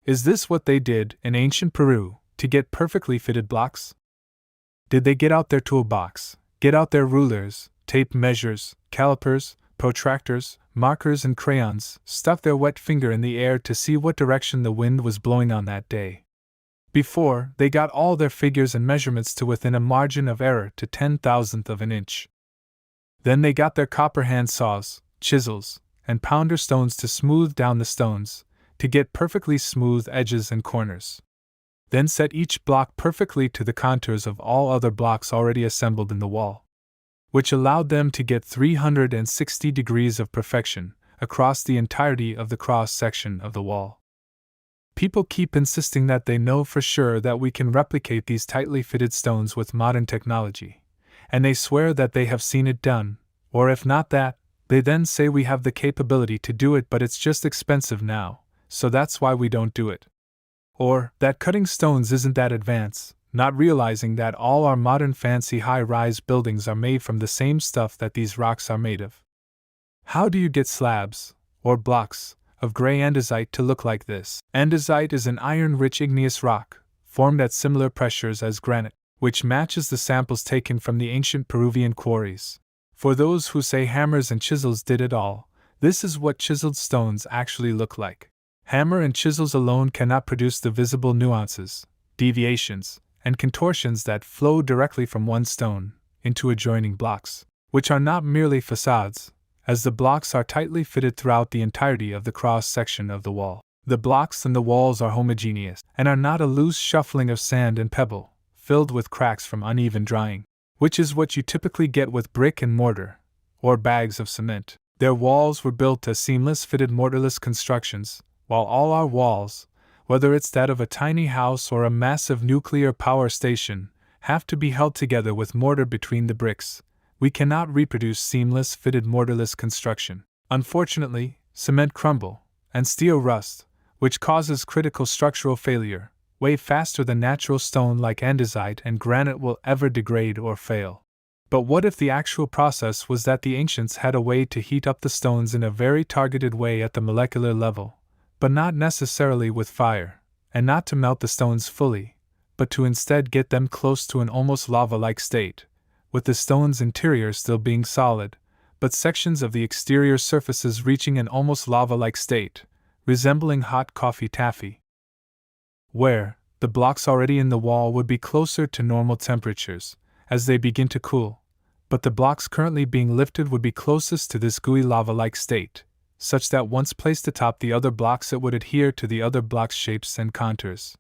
Is this what they did in ancient Peru to get perfectly fitted blocks? Did they get out their toolbox, get out their rulers, tape measures, calipers, protractors, markers, and crayons, stuck their wet finger in the air to see what direction the wind was blowing on that day? Before, they got all their figures and measurements to within a margin of error to 10,000th of an inch. Then they got their copper hand saws, chisels, and pounder stones to smooth down the stones, to get perfectly smooth edges and corners. Then set each block perfectly to the contours of all other blocks already assembled in the wall, which allowed them to get 360 degrees of perfection across the entirety of the cross-section of the wall. People keep insisting that they know for sure that we can replicate these tightly fitted stones with modern technology, and they swear that they have seen it done, or if not that, they then say we have the capability to do it but it's just expensive now, so that's why we don't do it. Or that cutting stones isn't that advanced, not realizing that all our modern fancy high-rise buildings are made from the same stuff that these rocks are made of. How do you get slabs, or blocks, of gray andesite to look like this? Andesite is an iron-rich igneous rock, formed at similar pressures as granite, which matches the samples taken from the ancient Peruvian quarries. For those who say hammers and chisels did it all, this is what chiseled stones actually look like. Hammer and chisels alone cannot produce the visible nuances, deviations, and contortions that flow directly from one stone into adjoining blocks, which are not merely facades, as the blocks are tightly fitted throughout the entirety of the cross-section of the wall. The blocks and the walls are homogeneous, and are not a loose shuffling of sand and pebble, filled with cracks from uneven drying, which is what you typically get with brick and mortar, or bags of cement. Their walls were built as seamless fitted mortarless constructions, while all our walls, whether it's that of a tiny house or a massive nuclear power station, have to be held together with mortar between the bricks. We cannot reproduce seamless fitted mortarless construction. Unfortunately, cement crumble, and steel rust, which causes critical structural failure, way faster than natural stone like andesite and granite will ever degrade or fail. But what if the actual process was that the ancients had a way to heat up the stones in a very targeted way at the molecular level, but not necessarily with fire, and not to melt the stones fully, but to instead get them close to an almost lava-like state, with the stone's interior still being solid, but sections of the exterior surfaces reaching an almost lava-like state, resembling hot coffee taffy, where the blocks already in the wall would be closer to normal temperatures as they begin to cool, but the blocks currently being lifted would be closest to this gooey lava-like state, such that once placed atop the other blocks it would adhere to the other blocks' shapes and contours.